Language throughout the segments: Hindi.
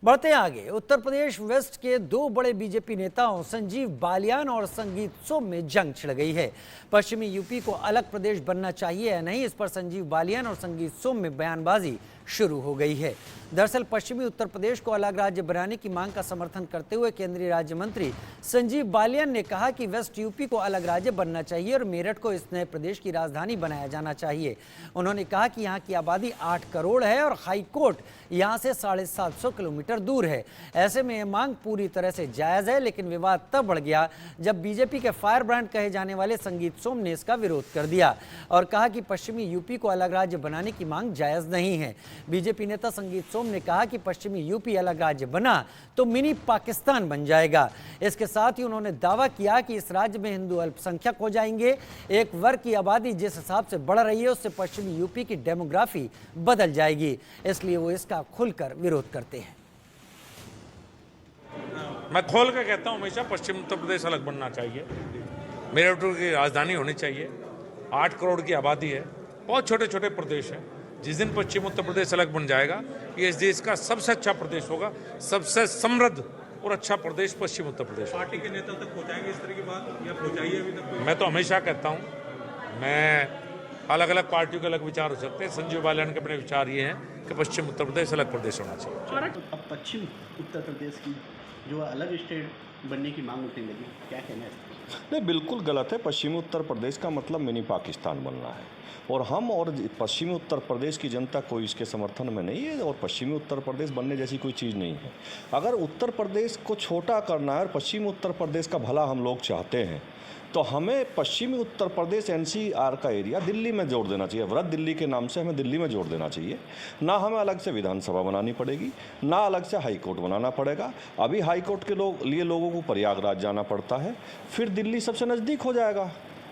बढ़ते आगे, उत्तर प्रदेश वेस्ट के दो बड़े बीजेपी नेताओं संजीव बालियान और संगीत सोम में जंग छिड़ गई है। पश्चिमी यूपी को अलग प्रदेश बनना चाहिए या नहीं, इस पर संजीव बालियान और संगीत सोम में बयानबाजी शुरू हो गई है। दरअसल पश्चिमी उत्तर प्रदेश को अलग राज्य बनाने की मांग का समर्थन करते हुए केंद्रीय राज्य मंत्री संजीव बालियान ने कहा कि वेस्ट यूपी को अलग राज्य बनना चाहिए और मेरठ को इस नए प्रदेश की राजधानी बनाया जाना चाहिए। उन्होंने कहा कि यहाँ की आबादी 8 करोड़ है और हाई कोर्ट यहाँ से 750 किलोमीटर दूर है। ऐसे में यह मांग पूरी तरह से जायज है, लेकिन विवाद तब बढ़ गया जब बीजेपी के फायर ब्रांड कहे जाने वाले संगीत सोम ने इसका विरोध कर दिया और कहा कि पश्चिमी यूपी को अलग राज्य बनाने की मांग जायज नहीं है। बीजेपी नेता संगीत सोम ने कहा कि पश्चिमी यूपी अलग राज्य बना तो मिनी पाकिस्तान बन जाएगा। इसके साथ ही उन्होंने दावा किया कि इस राज्य में हिंदू अल्पसंख्यक हो जाएंगे। एक वर्ग की आबादी जिस हिसाब से बढ़ रही है उससे पश्चिमी यूपी की डेमोग्राफी बदल जाएगी, इसलिए वो इसका खुलकर विरोध करते हैं। मैं खोल के कहता हूं, हमेशा पश्चिम उत्तर प्रदेश अलग बनना चाहिए। मेरठ की राजधानी होनी चाहिए। 8 करोड़ की आबादी है, बहुत छोटे छोटे प्रदेश हैं। जिस दिन पश्चिम उत्तर प्रदेश अलग बन जाएगा, ये इस देश का सबसे अच्छा प्रदेश होगा, सबसे समृद्ध और अच्छा प्रदेश पश्चिम उत्तर प्रदेश। पार्टी के नेता तक पहुंचाएंगे इस तरह की बात या पहुंचाइए अभी तक? मैं तो हमेशा कहता हूँ, मैं अलग अलग पार्टियों के अलग विचार हो सकते हैं। संजीव बालियान के अपने विचार ये हैं कि पश्चिम उत्तर प्रदेश अलग प्रदेश होना चाहिए। अब पश्चिम उत्तर प्रदेश की जो अलग स्टेट बनने की मांग उठने लगी, क्या कहना है? नहीं, बिल्कुल गलत है। पश्चिमी उत्तर प्रदेश का मतलब मिनी पाकिस्तान बनना है और हम और पश्चिमी उत्तर प्रदेश की जनता कोई इसके समर्थन में नहीं है और पश्चिमी उत्तर प्रदेश बनने जैसी कोई चीज़ नहीं है। अगर उत्तर प्रदेश को छोटा करना है और पश्चिमी उत्तर प्रदेश का भला हम लोग चाहते हैं तो हमें पश्चिमी उत्तर प्रदेश एनसीआर का एरिया दिल्ली में जोड़ देना चाहिए। वृहद दिल्ली के नाम से हमें दिल्ली में जोड़ देना चाहिए। ना हमें अलग से विधानसभा बनानी पड़ेगी, ना अलग से हाई कोर्ट बनाना पड़ेगा। अभी हाई कोर्ट के लिए लोगों को प्रयागराज जाना पड़ता है, फिर दिल्ली सबसे नज़दीक हो जाएगा,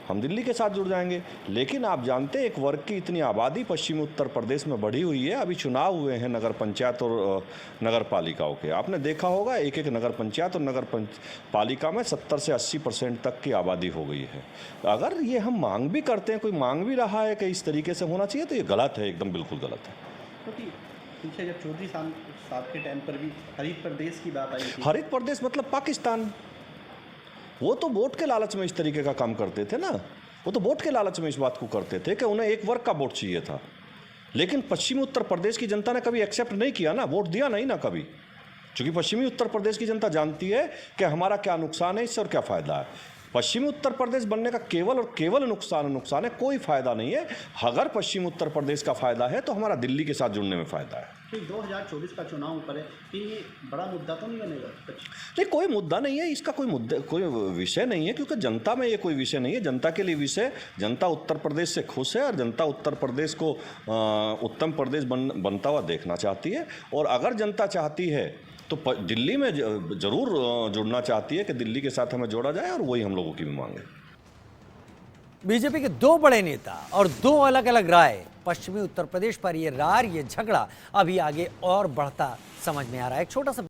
हम दिल्ली के साथ जुड़ जाएंगे। लेकिन आप जानते हैं एक वर्ग की इतनी आबादी पश्चिमी उत्तर प्रदेश में बढ़ी हुई है। अभी चुनाव हुए हैं नगर पंचायत और नगर पालिकाओं के, आपने देखा होगा एक एक नगर पंचायत और नगर पालिका में 70 से 80% तक की आबादी हो गई है। अगर ये हम मांग भी करते हैं, कोई मांग भी रहा है कि इस तरीके से होना चाहिए, तो ये गलत है, एकदम बिल्कुल गलत है। क्योंकि पीछे जब चौधरी साहब के टाइम पर भी हरित प्रदेश की बात आई थी। हरित प्रदेश मतलब पाकिस्तान। वो तो वोट के लालच में इस तरीके का काम करते थे ना, वो तो वोट के लालच में इस बात को करते थे कि उन्हें एक वर्ग का वोट चाहिए था। लेकिन पश्चिमी उत्तर प्रदेश की जनता ने कभी एक्सेप्ट नहीं किया ना, वोट दिया नहीं ना कभी, क्योंकि पश्चिमी उत्तर प्रदेश की जनता जानती है कि हमारा क्या नुकसान है इससे और क्या फ़ायदा है। पश्चिमी उत्तर प्रदेश बनने का केवल और केवल नुकसान है, कोई फ़ायदा नहीं है। अगर पश्चिम उत्तर प्रदेश का फ़ायदा है तो हमारा दिल्ली के साथ जुड़ने में फ़ायदा है। फिर 2024 का चुनाव ऊपर है, ये बड़ा मुद्दा तो नहीं बनेगा? नहीं, कोई मुद्दा नहीं है, इसका कोई विषय नहीं है, क्योंकि जनता में ये कोई विषय नहीं है। जनता के लिए विषय, जनता उत्तर प्रदेश से खुश है और जनता उत्तर प्रदेश को उत्तम प्रदेश बनता हुआ देखना चाहती है। और अगर जनता चाहती है तो दिल्ली में ज़रूर जुड़ना चाहती है कि दिल्ली के साथ हमें जोड़ा जाए, और वही हम लोगों की भी मांग है। बीजेपी के दो बड़े नेता और दो अलग अलग राय, पश्चिमी उत्तर प्रदेश पर ये झगड़ा अभी आगे और बढ़ता समझ में आ रहा है। एक छोटा सा